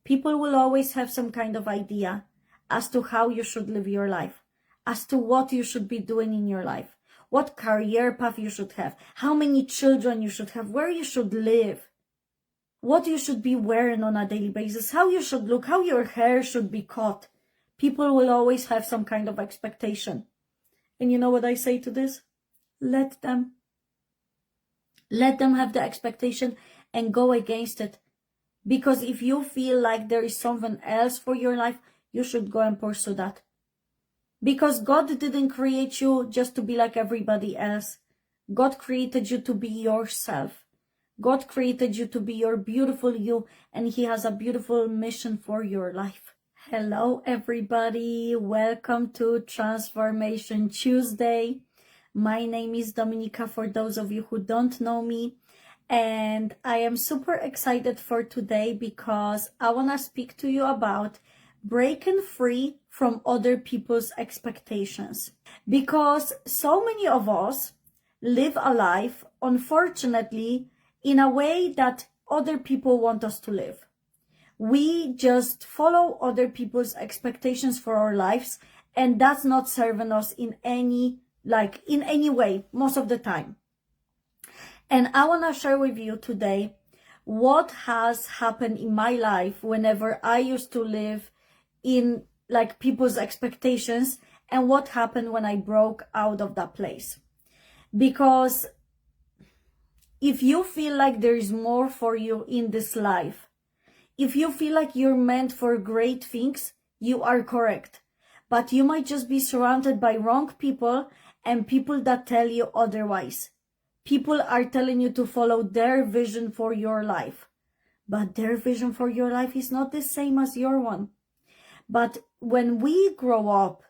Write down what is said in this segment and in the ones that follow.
People will always have some kind of idea as to how you should live your life, as to what you should be doing in your life, what career path you should have, how many children you should have, where you should live, what you should be wearing on a daily basis, how you should look, how your hair should be cut. People will always have some kind of expectation. And you know what I say to this? Let them. Let them have the expectation and go against it. Because if you feel like there is something else for your life, you should go and pursue that. Because God didn't create you just to be like everybody else. God created you to be yourself. God created you to be your beautiful you, and He has a beautiful mission for your life. Hello, everybody. Welcome to Transformation Tuesday. My name is Dominika, for those of you who don't know me. And I am super excited for today because I want to speak to you about breaking free from other people's expectations. Because so many of us live a life, unfortunately, in a way that other people want us to live. We just follow other people's expectations for our lives, and that's not serving us in any way, most of the time. And I want to share with you today what has happened in my life whenever I used to live in people's expectations, and what happened when I broke out of that place. Because if you feel like there is more for you in this life, if you feel like you're meant for great things, you are correct. But you might just be surrounded by wrong people and people that tell you otherwise. People are telling you to follow their vision for your life. But their vision for your life is not the same as your one. But when we grow up,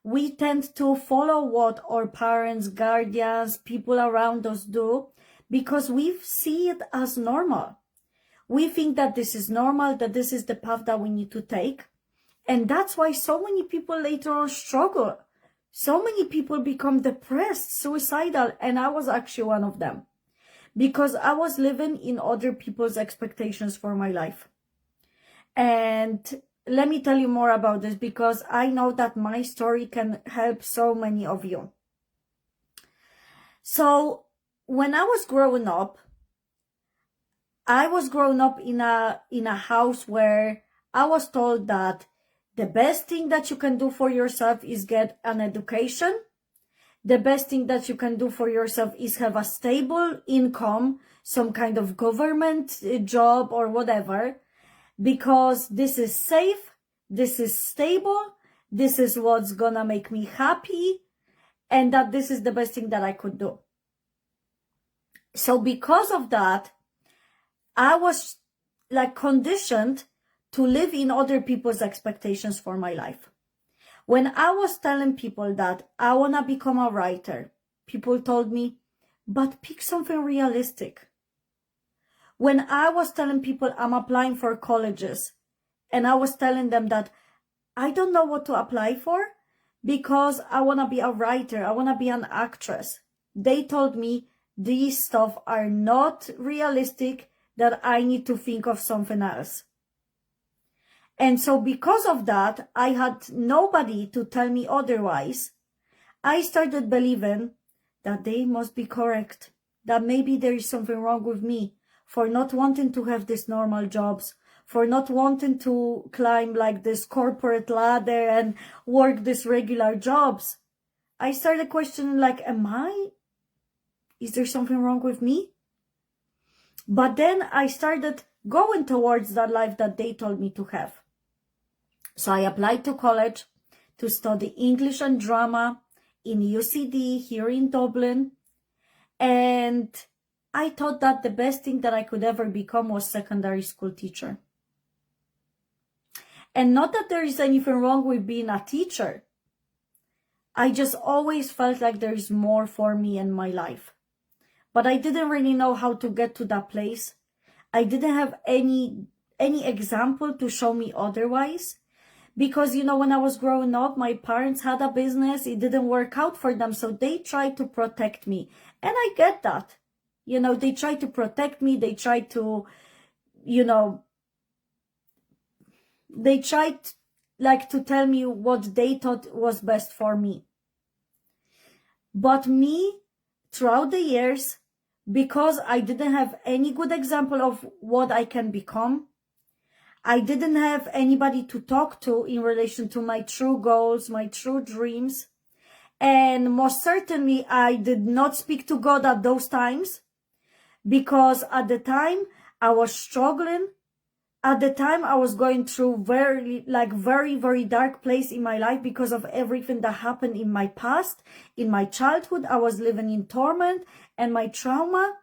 we tend to follow what our parents, guardians, people around us do because we see it as normal. We think that this is normal, that this is the path that we need to take. And that's why so many people later on struggle. So many people become depressed, suicidal, and I was actually one of them. Because I was living in other people's expectations for my life. And let me tell you more about this because I know that my story can help so many of you. So when I was growing up in a house where I was told that the best thing that you can do for yourself is get an education. The best thing that you can do for yourself is have a stable income, some kind of government job or whatever, because this is safe, this is stable, this is what's gonna make me happy, and that this is the best thing that I could do. So because of that, I was conditioned to live in other people's expectations for my life. When I was telling people that I want to become a writer, people told me, but pick something realistic. When I was telling people I'm applying for colleges, and I was telling them that I don't know what to apply for because I want to be a writer, I want to be an actress, they told me these stuff are not realistic, that I need to think of something else. And so because of that, I had nobody to tell me otherwise. I started believing that they must be correct, that maybe there is something wrong with me for not wanting to have these normal jobs, for not wanting to climb this corporate ladder and work these regular jobs. I started questioning is there something wrong with me? But then I started going towards that life that they told me to have. So I applied to college to study English and drama in UCD here in Dublin. And I thought that the best thing that I could ever become was secondary school teacher. And not that there is anything wrong with being a teacher. I just always felt like there is more for me in my life. But I didn't really know how to get to that place. I didn't have any example to show me otherwise. Because, when I was growing up, my parents had a business. It didn't work out for them. So they tried to protect me. And I get that. They tried to protect me. They tried to, they tried like to tell me what they thought was best for me. But me, throughout the years, because I didn't have any good example of what I can become, I didn't have anybody to talk to in relation to my true goals, my true dreams. And most certainly, I did not speak to God at those times, because at the time I was struggling. At the time I was going through very, very dark place in my life because of everything that happened in my past, in my childhood. I was living in torment and my trauma.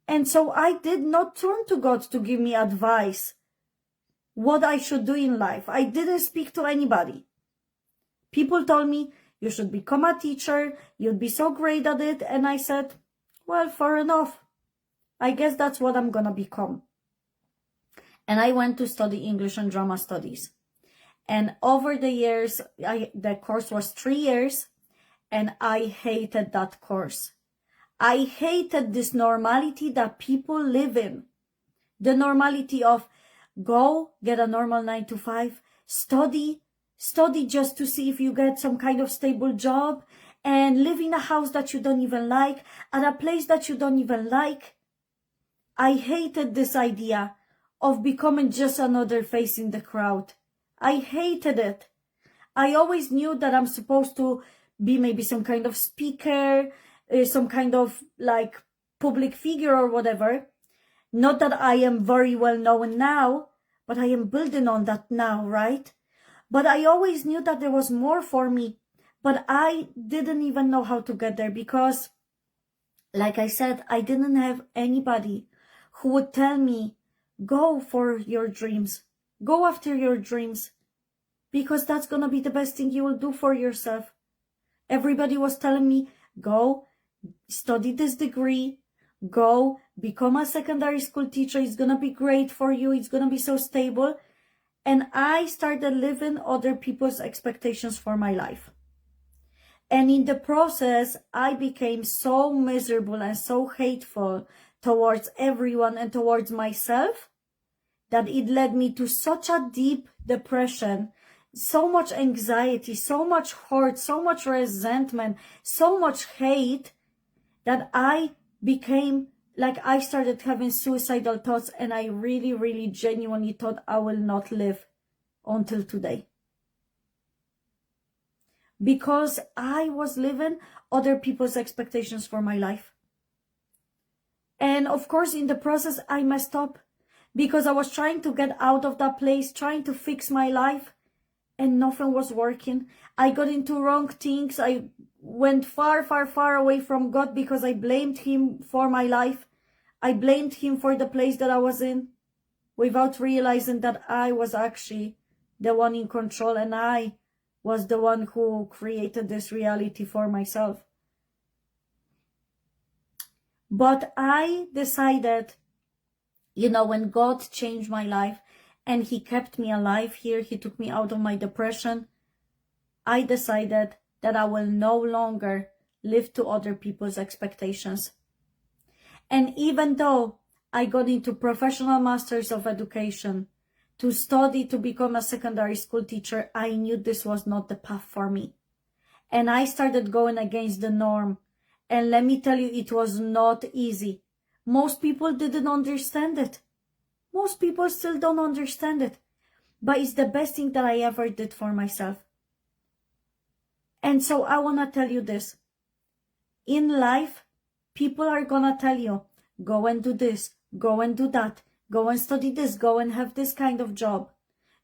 And so I did not turn to God to give me advice what I should do in life. I didn't speak to anybody. People told me, you should become a teacher, you'd be so great at it. And I said, well, fair enough. I guess that's what I'm gonna become. And I went to study English and drama studies. And over the years, the course was 3 years, and I hated that course. I hated this normality that people live in. The normality of go, get a normal 9 to 5, study just to see if you get some kind of stable job, and live in a house that you don't even like, at a place that you don't even like. I hated this idea of becoming just another face in the crowd. I hated it. I always knew that I'm supposed to be maybe some kind of speaker, some kind of like public figure or whatever. Not that I am very well known now, but I am building on that now, right? But I always knew that there was more for me, but I didn't even know how to get there because, like I said, I didn't have anybody who would tell me, go for your dreams, go after your dreams, because that's going to be the best thing you will do for yourself. Everybody was telling me, go study this degree, go become a secondary school teacher, it's going to be great for you, it's going to be so stable. And I started living other people's expectations for my life. And in the process, I became so miserable and so hateful towards everyone and towards myself that it led me to such a deep depression, so much anxiety, so much hurt, so much resentment, so much hate, that I became like, I started having suicidal thoughts, and I really genuinely thought I will not live until today. Because I was living other people's expectations for my life. And of course, in the process, I messed up because I was trying to get out of that place, trying to fix my life, and nothing was working. I got into wrong things. I went far away from God because I blamed him for my life. I blamed him for the place that I was in without realizing that I was actually the one in control, and I was the one who created this reality for myself. But I decided, you know, when God changed my life and he kept me alive here, he took me out of my depression, I decided that I will no longer live to other people's expectations. And even though I got into professional masters of education to study to become a secondary school teacher, I knew this was not the path for me. And I started going against the norm. And let me tell you, it was not easy. Most people didn't understand it. Most people still don't understand it. But it's the best thing that I ever did for myself. And so I want to tell you this. In life, people are going to tell you, go and do this, go and do that, go and study this, go and have this kind of job.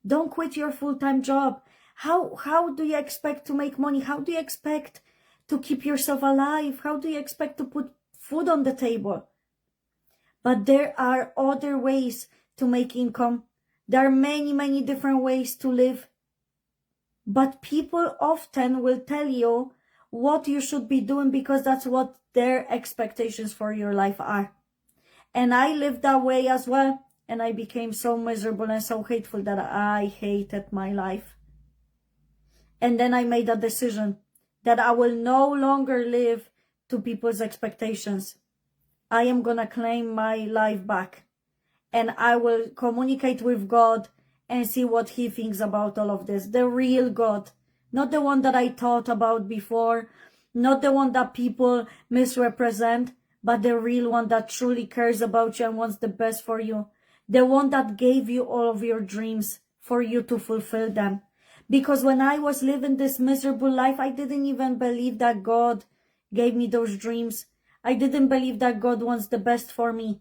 Don't quit your full-time job. How do you expect to make money? How do you expect to keep yourself alive? How do you expect to put food on the table? But there are other ways to make income. There are many different ways to live. But people often will tell you what you should be doing because that's what their expectations for your life are. And I lived that way as well. And I became so miserable and so hateful that I hated my life. And then I made a decision that I will no longer live to people's expectations. I am going to claim my life back. And I will communicate with God and see what he thinks about all of this. The real God, not the one that I thought about before, not the one that people misrepresent, but the real one that truly cares about you and wants the best for you. The one that gave you all of your dreams for you to fulfill them. Because when I was living this miserable life, I didn't even believe that God gave me those dreams. I didn't believe that God wants the best for me.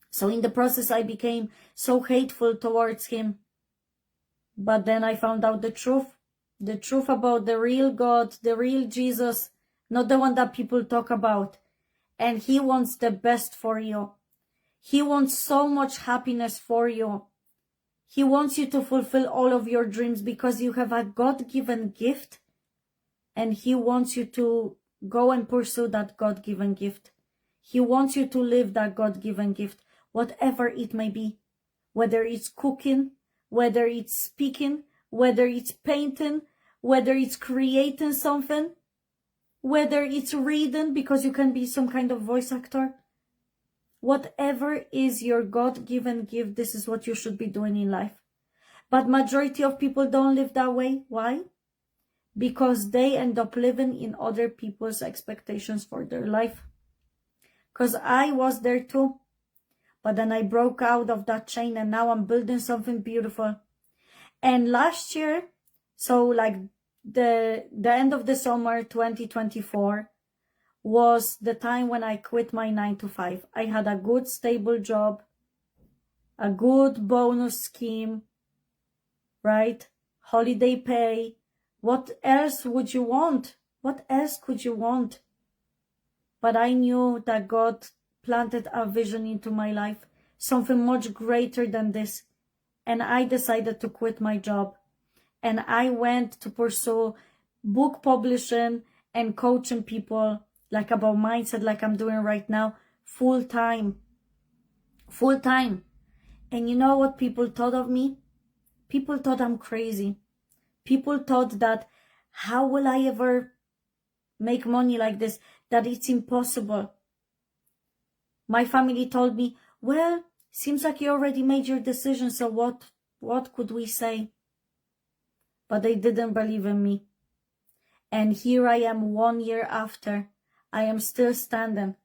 So in the process, I became so hateful towards him. But then I found out the truth about the real God, the real Jesus, not the one that people talk about. And he wants the best for you. He wants so much happiness for you. He wants you to fulfill all of your dreams because you have a God-given gift, and he wants you to go and pursue that God-given gift. He wants you to live that God-given gift, whatever it may be, whether it's cooking, whether it's speaking, whether it's painting, whether it's creating something, whether it's reading because you can be some kind of voice actor. Whatever is your God-given gift, this is what you should be doing in life. But majority of people don't live that way. Why? Because they end up living in other people's expectations for their life. Because I was there too. But then I broke out of that chain and now I'm building something beautiful. And last year, so like the end of the summer 2024, was the time when I quit my 9-to-5. I had a good stable job, a good bonus scheme, right? Holiday pay. What else would you want? What else could you want? But I knew that God planted a vision into my life, something much greater than this. And I decided to quit my job. And I went to pursue book publishing and coaching people like about mindset, like I'm doing right now, full time. And you know what people thought of me? People thought I'm crazy. People thought that, how will I ever make money like this? That it's impossible. My family told me, well, seems like you already made your decision, so what could we say? But they didn't believe in me. And here I am 1 year after. I am still standing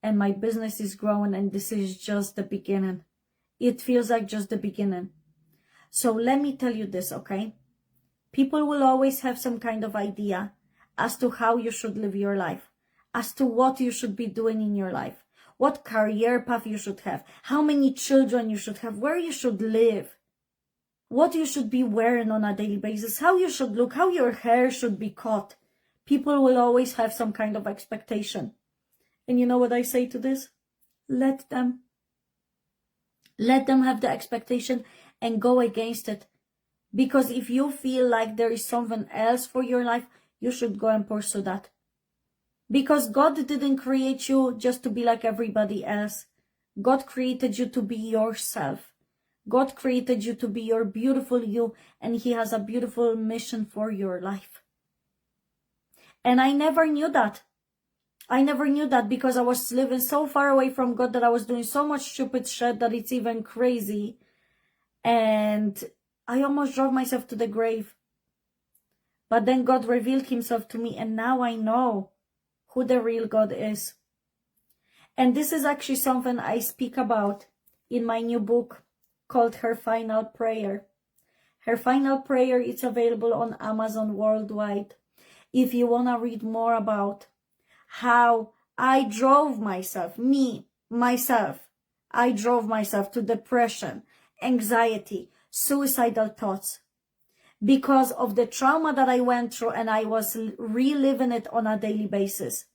and my business is growing, and this is just the beginning. It feels like just the beginning. So let me tell you this, okay? People will always have some kind of idea as to how you should live your life, as to what you should be doing in your life, what career path you should have, how many children you should have, where you should live, what you should be wearing on a daily basis, how you should look, how your hair should be cut. People will always have some kind of expectation. And you know what I say to this? Let them. Let them have the expectation and go against it. Because if you feel like there is something else for your life, you should go and pursue that. Because God didn't create you just to be like everybody else. God created you to be yourself. God created you to be your beautiful you, and he has a beautiful mission for your life. And I never knew that. I never knew that because I was living so far away from God that I was doing so much stupid shit that it's even crazy. And I almost drove myself to the grave. But then God revealed himself to me, and now I know who the real God is. And this is actually something I speak about in my new book called Her Final Prayer. Her Final Prayer is available on Amazon worldwide. If you want to read more about how I drove myself, I drove myself to depression, anxiety, suicidal thoughts because of the trauma that I went through, and I was reliving it on a daily basis.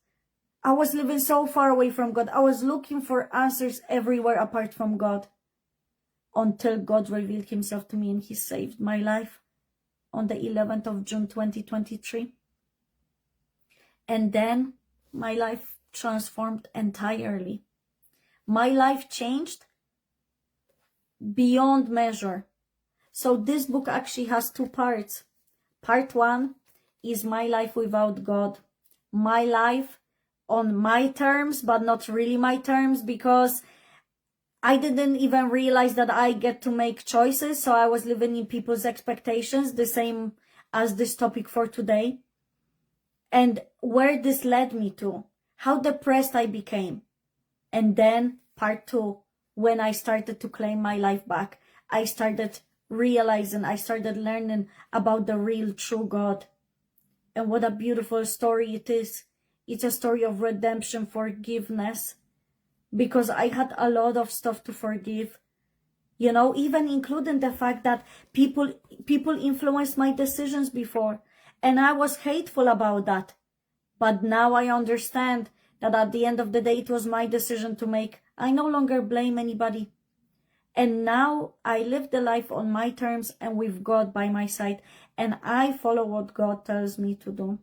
I was living so far away from God. I was looking for answers everywhere apart from God, until God revealed himself to me and he saved my life on the 11th of June 2023. And then my life transformed entirely. My life changed beyond measure. So this book actually has two parts. Part one is my life without God. My life on my terms, but not really my terms, because I didn't even realize that I get to make choices. So I was living in people's expectations, the same as this topic for today. And where this led me to, how depressed I became. And then part 2, when I started to claim my life back, I started realizing, I started learning about the real true God. And what a beautiful story it is. It's a story of redemption, forgiveness, because I had a lot of stuff to forgive, you know, even including the fact that people influenced my decisions before, and I was hateful about that. But now I understand that at the end of the day, it was my decision to make. I no longer blame anybody. And now I live the life on my terms and with God by my side, and I follow what God tells me to do.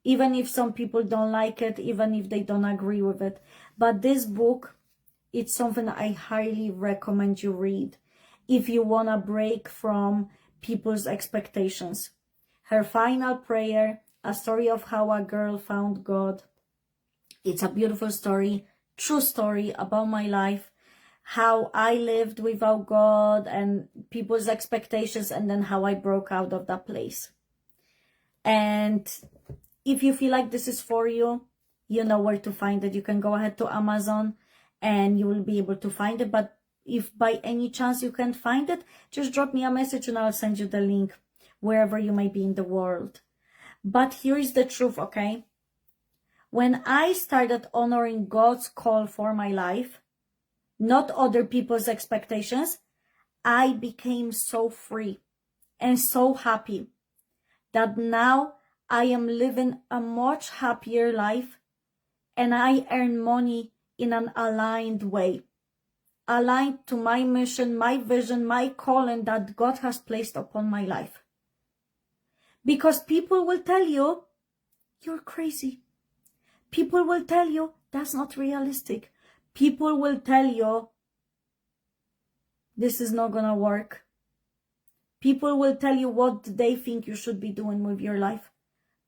Even if some people don't like it, even if they don't agree with it. But this book, it's something I highly recommend you read if you want to break from people's expectations. Her Final Prayer, a story of how a girl found God. It's a beautiful story, true story about my life, how I lived without God and people's expectations, and then how I broke out of that place. And if you feel like this is for you, you know where to find it. You can go ahead to Amazon and you will be able to find it. But if by any chance you can't find it, just drop me a message and I'll send you the link wherever you may be in the world. But here is the truth, okay? When I started honoring God's call for my life, not other people's expectations, I became so free and so happy that now I am living a much happier life, and I earn money in an aligned way, aligned to my mission, my vision, my calling that God has placed upon my life. Because people will tell you, you're crazy. People will tell you, that's not realistic. People will tell you, this is not gonna work. People will tell you what they think you should be doing with your life.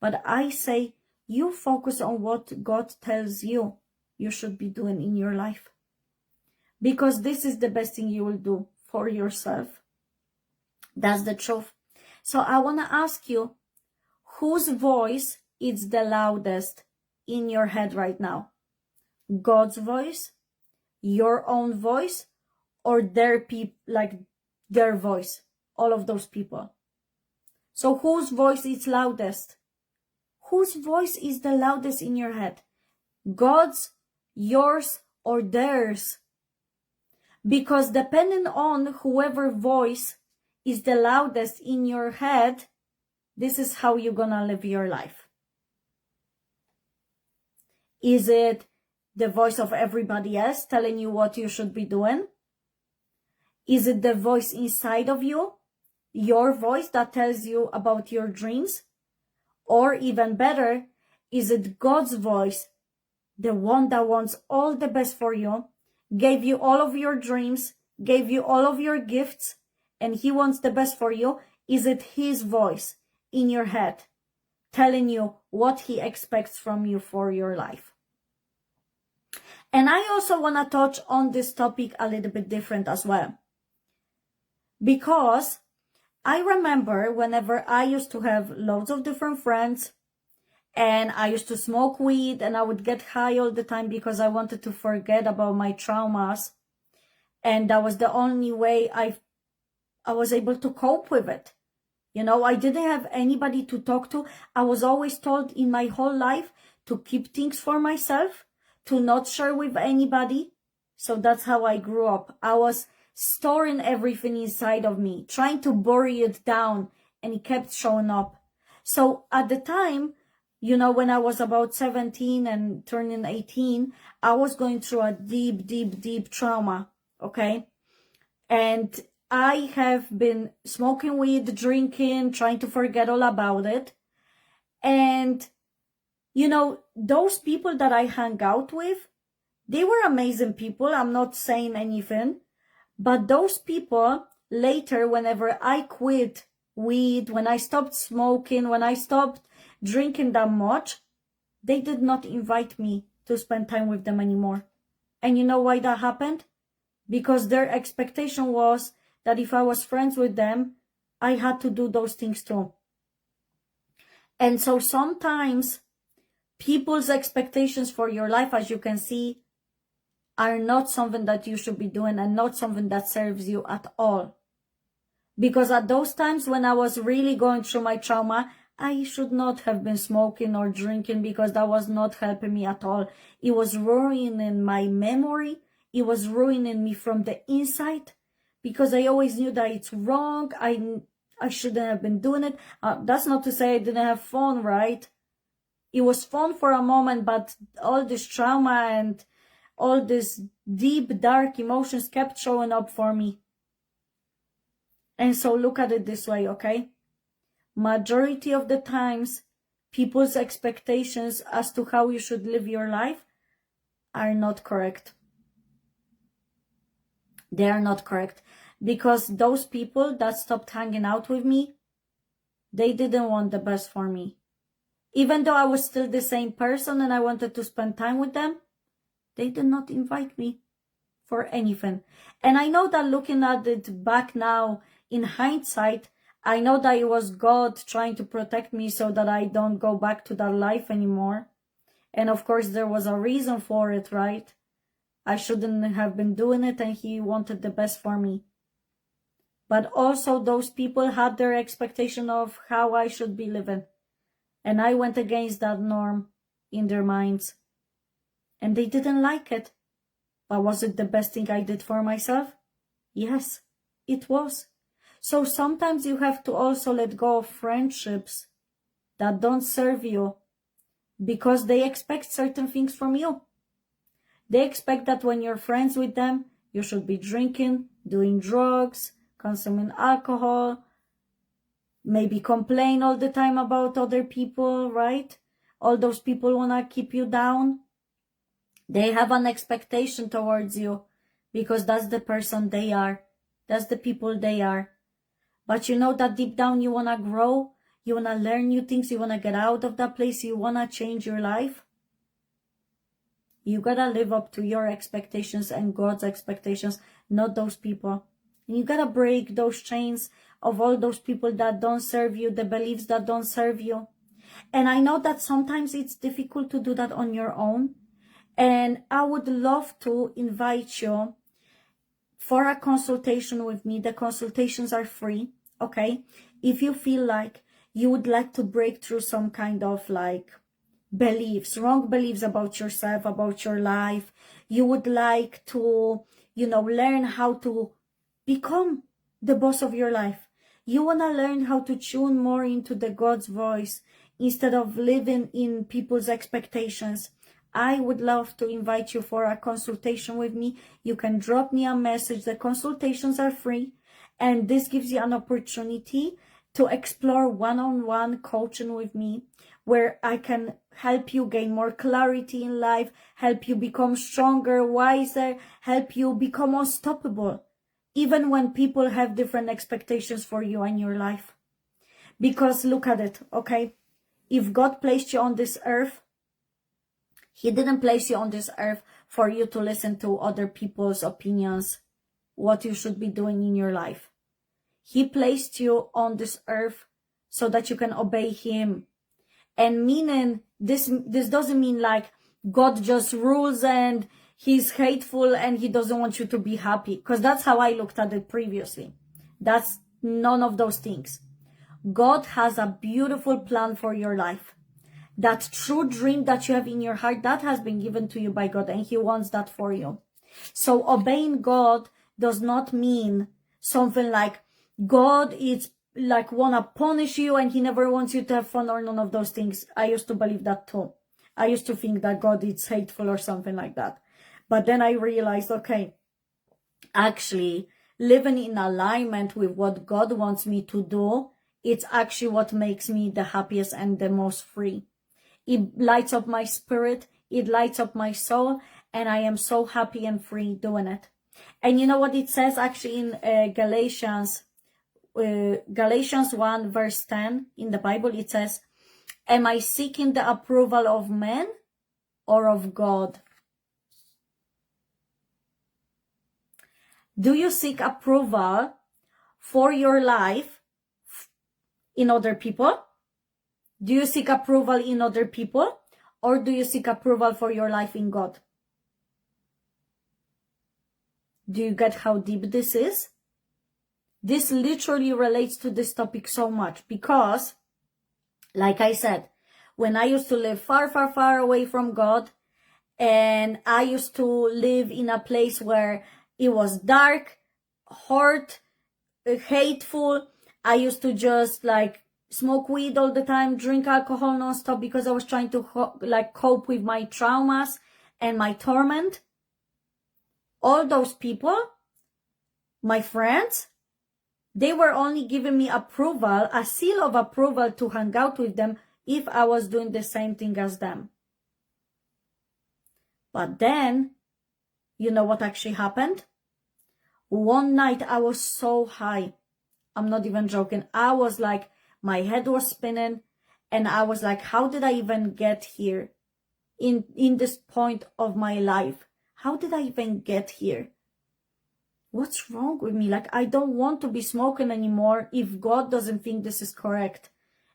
But I say, you focus on what God tells you should be doing in your life. Because this is the best thing you will do for yourself. That's the truth. So I want to ask you, whose voice is the loudest in your head right now? God's voice? Your own voice? Or their voice? All of those people. So whose voice is loudest? Whose voice is the loudest in your head? God's, yours, or theirs? Because depending on whoever voice is the loudest in your head, this is how you're gonna live your life. Is it the voice of everybody else telling you what you should be doing? Is it the voice inside of you? Your voice that tells you about your dreams? Or even better, is it God's voice, the one that wants all the best for you, gave you all of your dreams, gave you all of your gifts, and He wants the best for you? Is it His voice in your head telling you what He expects from you for your life? And I also want to touch on this topic a little bit different as well. Because I remember whenever I used to have loads of different friends and I used to smoke weed and I would get high all the time because I wanted to forget about my traumas. And that was the only way I was able to cope with it. You know, I didn't have anybody to talk to. I was always told in my whole life to keep things for myself, to not share with anybody. So that's how I grew up. I was storing everything inside of me, trying to bury it down, and it kept showing up. So at the time, you know, when I was about 17 and turning 18, I was going through a deep, deep, deep trauma, okay? And I have been smoking weed, drinking, trying to forget all about it. And, you know, those people that I hang out with, they were amazing people. I'm not saying anything. But those people, later, whenever I quit weed, when I stopped smoking, when I stopped drinking that much, they did not invite me to spend time with them anymore. And you know why that happened? because their expectation was that if I was friends with them, I had to do those things too. And so sometimes people's expectations for your life, as you can see, are not something that you should be doing and not something that serves you at all. Because at those times when I was really going through my trauma, I should not have been smoking or drinking, because that was not helping me at all. It was ruining my memory. It was ruining me from the inside, because I always knew that it's wrong. I shouldn't have been doing it. That's not to say I didn't have fun, right? It was fun for a moment, but all this trauma and all these deep, dark emotions kept showing up for me. And so look at it this way, okay? Majority of the times, people's expectations as to how you should live your life are not correct. They are not correct. Because those people that stopped hanging out with me, they didn't want the best for me. Even though I was still the same person and I wanted to spend time with them, they did not invite me for anything. And I know that looking at it back now, in hindsight, I know that it was God trying to protect me so that I don't go back to that life anymore. And of course, there was a reason for it, right? I shouldn't have been doing it, and He wanted the best for me. But also those people had their expectation of how I should be living. And I went against that norm in their minds. And they didn't like it. But was it the best thing I did for myself? Yes, it was. So sometimes you have to also let go of friendships that don't serve you, because they expect certain things from you. They expect that when you're friends with them, you should be drinking, doing drugs, consuming alcohol, maybe complain all the time about other people, right? All those people want to keep you down. They have an expectation towards you because that's the person they are. That's the people they are. But you know that deep down you want to grow. You want to learn new things. You want to get out of that place. You want to change your life. You got to live up to your expectations and God's expectations, not those people. And you got to break those chains of all those people that don't serve you, the beliefs that don't serve you. And I know that sometimes it's difficult to do that on your own. And I would love to invite you for a consultation with me. The consultations are free, okay? If you feel like you would like to break through some kind of like beliefs, wrong beliefs about yourself, about your life, you would like to, learn how to become the boss of your life. You want to learn how to tune more into the God's voice instead of living in people's expectations. I would love to invite you for a consultation with me. You can drop me a message. The consultations are free, and this gives you an opportunity to explore one-on-one coaching with me, where I can help you gain more clarity in life, help you become stronger, wiser, help you become unstoppable, even when people have different expectations for you and your life. Because look at it, okay? If God placed you on this earth, He didn't place you on this earth for you to listen to other people's opinions, what you should be doing in your life. He placed you on this earth so that you can obey Him. And meaning, this doesn't mean like God just rules and He's hateful and He doesn't want you to be happy. Because that's how I looked at it previously. That's none of those things. God has a beautiful plan for your life. That true dream that you have in your heart, that has been given to you by God, and He wants that for you. So obeying God does not mean something like God is like want to punish you and He never wants you to have fun or none of those things. I used to believe that too. I used to think that God is hateful or something like that. But then I realized, okay, actually living in alignment with what God wants me to do, it's actually what makes me the happiest and the most free. It lights up my spirit, it lights up my soul, and I am so happy and free doing it. And you know what it says actually in Galatians 1 verse 10 in the Bible? It says, am I seeking the approval of men or of God? Do you seek approval for your life in other people? Do you seek approval in other people? Or do you seek approval for your life in God? Do you get how deep this is? This literally relates to this topic so much because, like I said, when I used to live far, far, far away from God, and I used to live in a place where it was dark, hurt, hateful. I used to just like smoke weed all the time, drink alcohol nonstop because I was trying to cope with my traumas and my torment. All those people, my friends, they were only giving me approval, a seal of approval to hang out with them if I was doing the same thing as them. But then, you know what actually happened? One night I was so high. I'm not even joking. I was like, my head was spinning and I was like, how did I even get here in this point of my life? How did I even get here? What's wrong with me? Like, I don't want to be smoking anymore if God doesn't think this is correct.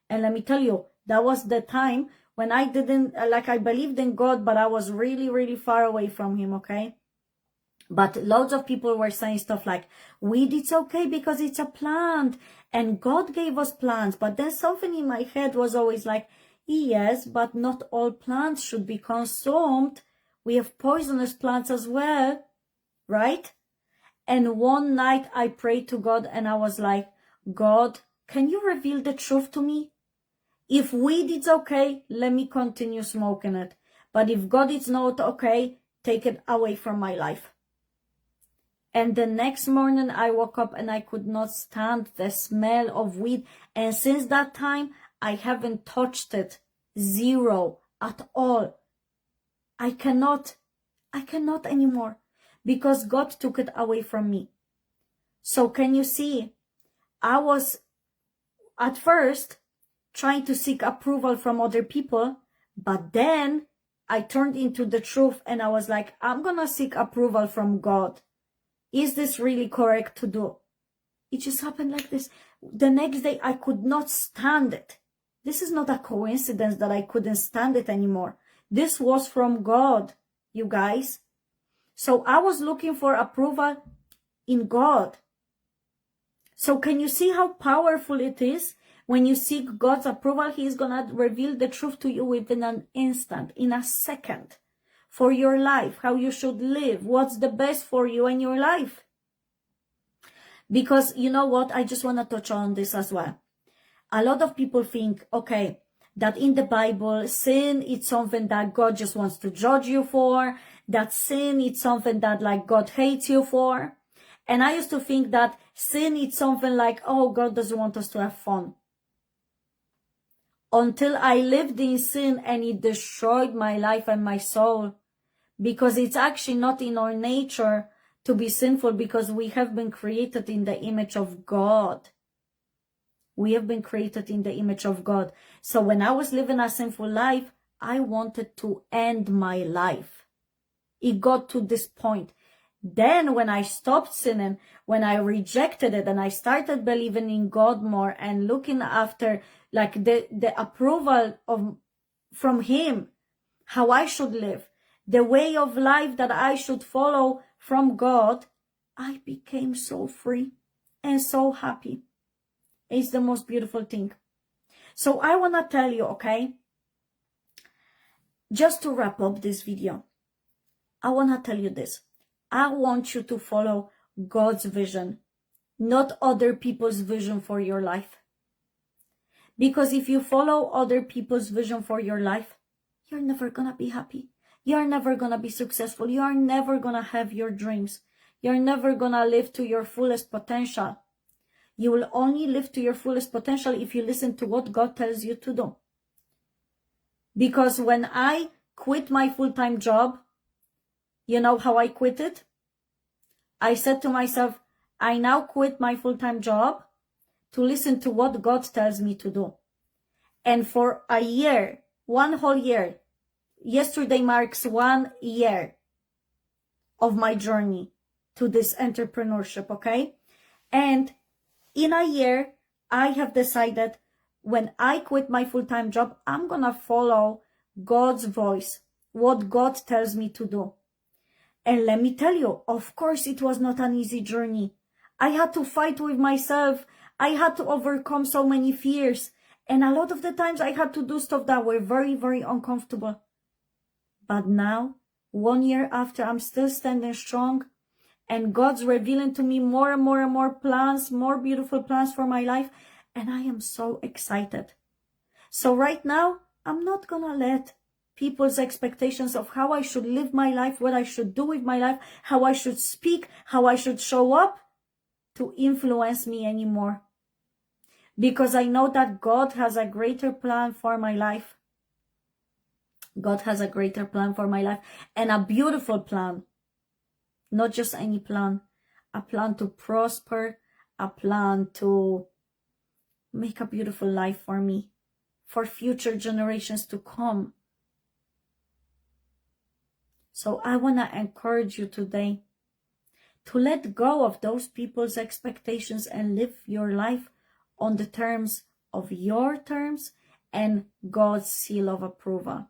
And let me tell you, that was the time when I didn't, I believed in God, but I was really, really far away from him, okay? But loads of people were saying stuff like, weed, it's okay because it's a plant and God gave us plants. But then something in my head was always like, yes, but not all plants should be consumed. We have poisonous plants as well, right? And one night I prayed to God and I was like, God, can you reveal the truth to me? If weed is okay, let me continue smoking it. But if God is not okay, take it away from my life. And the next morning I woke up and I could not stand the smell of weed. And since that time, I haven't touched it. Zero at all. I cannot anymore because God took it away from me. So can you see, I was at first trying to seek approval from other people, but then I turned into the truth and I was like, I'm gonna seek approval from God. Is this really correct to do? It just happened like this. The next day, I could not stand it. This is not a coincidence that I couldn't stand it anymore. This was from God, you guys. So I was looking for approval in God. So can you see how powerful it is? When you seek God's approval, he is going to reveal the truth to you within an instant, in a second. For your life, how you should live, what's the best for you and your life. Because you know what, I just want to touch on this as well. A lot of people think, okay, that in the Bible, sin is something that God just wants to judge you for, that sin is something that like God hates you for. And I used to think that sin is something like, oh, God doesn't want us to have fun. Until I lived in sin and it destroyed my life and my soul. Because it's actually not in our nature to be sinful because we have been created in the image of God. We have been created in the image of God. So when I was living a sinful life, I wanted to end my life. It got to this point. Then when I stopped sinning, when I rejected it and I started believing in God more and looking after like the approval from him, how I should live, the way of life that I should follow from God, I became so free and so happy. It's the most beautiful thing. So I want to tell you, okay, just to wrap up this video, I want to tell you this. I want you to follow God's vision, not other people's vision for your life. Because if you follow other people's vision for your life, you're never going to be happy. You're never going to be successful. You are never going to have your dreams. You're never going to live to your fullest potential. You will only live to your fullest potential if you listen to what God tells you to do. Because when I quit my full-time job, you know how I quit it? I said to myself, I now quit my full-time job to listen to what God tells me to do. And for a year, one whole year, yesterday marks 1 year of my journey. to this entrepreneurship, okay? And in a year, I have decided when I quit my full-time job, I'm gonna follow God's voice, what God tells me to do. And let me tell you, of course, it was not an easy journey. I had to fight with myself. I had to overcome so many fears. And a lot of the times I had to do stuff that were very, very uncomfortable. But now, 1 year after, I'm still standing strong. And God's revealing to me more and more and more plans, more beautiful plans for my life. And I am so excited. So right now, I'm not gonna let people's expectations of how I should live my life, what I should do with my life, how I should speak, how I should show up to influence me anymore. Because I know that God has a greater plan for my life. God has a greater plan for my life, and a beautiful plan. Not just any plan. A plan to prosper, a plan to make a beautiful life for me, for future generations to come. So I want to encourage you today to let go of those people's expectations and live your life on the terms of your terms and God's seal of approval.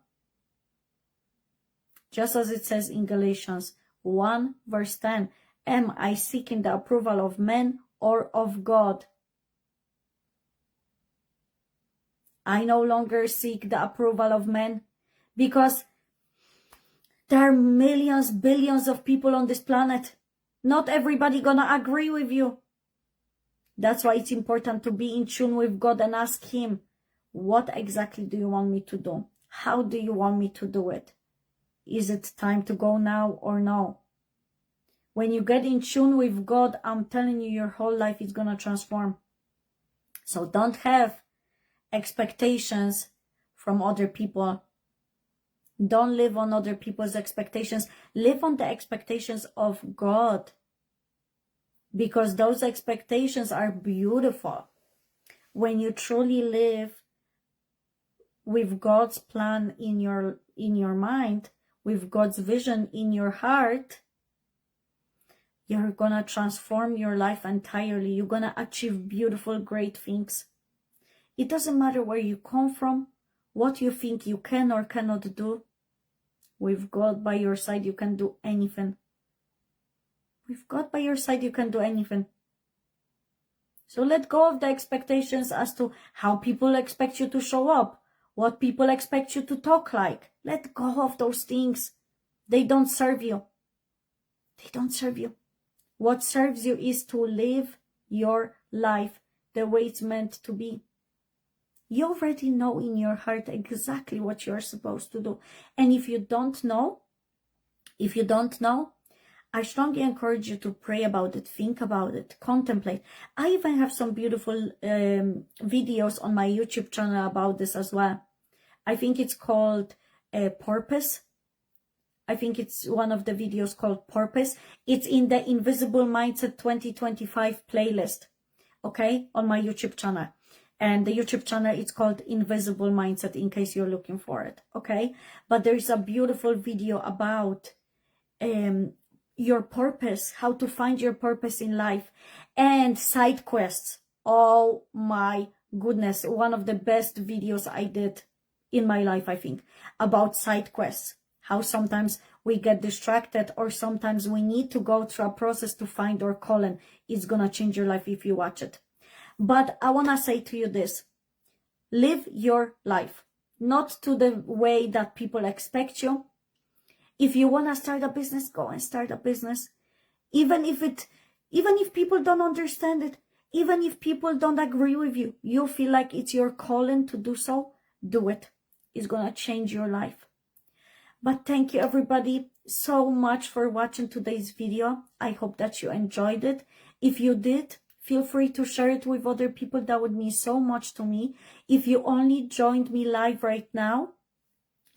Just as it says in Galatians 1 verse 10, am I seeking the approval of men or of God? I no longer seek the approval of men, because there are millions, billions of people on this planet. Not everybody gonna agree with you. That's why it's important to be in tune with God and ask Him, what exactly do you want me to do? How do you want me to do it? Is it time to go now or no? When you get in tune with God, I'm telling you, your whole life is gonna transform. So don't have expectations from other people. Don't live on other people's expectations. Live on the expectations of God, because those expectations are beautiful. When you truly live with God's plan in your mind, with God's vision in your heart, you're gonna transform your life entirely. You're gonna achieve beautiful, great things. It doesn't matter where you come from, what you think you can or cannot do. With God by your side, you can do anything. With God by your side, you can do anything. So let go of the expectations as to how people expect you to show up, what people expect you to talk like. Let go of those things. They don't serve you. They don't serve you. What serves you is to live your life the way it's meant to be. You already know in your heart exactly what you're supposed to do. And if you don't know, I strongly encourage you to pray about it, think about it, contemplate. I even have some beautiful videos on my YouTube channel about this as well. I think it's called Purpose. I think it's one of the videos called Purpose. It's in the Invisible Mindset 2025 playlist, okay, on my YouTube channel. And the YouTube channel, it's called Invisible Mindset, in case you're looking for it, okay? But there's a beautiful video about your purpose, how to find your purpose in life, and side quests. Oh my goodness, one of the best videos I did in my life, I think, about side quests. How sometimes we get distracted, or sometimes we need to go through a process to find our calling. It's gonna change your life if you watch it. But I want to say to you this: live your life, not to the way that people expect you. If you want to start a business, go and start a business. Even if people don't understand it, even if people don't agree with you, you feel like it's your calling to do so, do it. It's going to change your life. But thank you everybody so much for watching today's video. I hope that you enjoyed it. If you did, feel free to share it with other people. That would mean so much to me. If you only joined me live right now,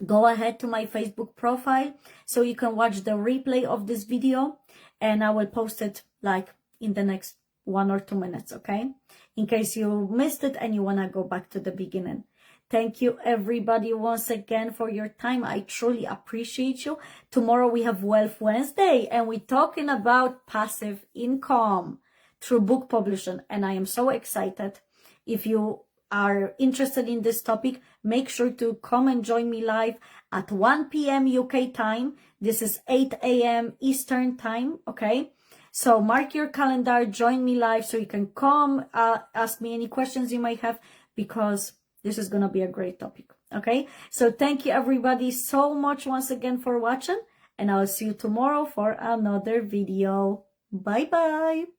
go ahead to my Facebook profile so you can watch the replay of this video, and I will post it like in the next 1 or 2 minutes, okay? In case you missed it and you want to go back to the beginning. Thank you, everybody, once again for your time. I truly appreciate you. Tomorrow we have Wealth Wednesday, and we're talking about passive income through book publishing, and I am so excited. If you are interested in this topic, make sure to come and join me live at 1 p.m. UK time. This is 8 a.m. Eastern time, okay? So mark your calendar, join me live so you can come, ask me any questions you might have, because this is going to be a great topic, okay? So thank you, everybody, so much once again for watching, and I'll see you tomorrow for another video. Bye-bye.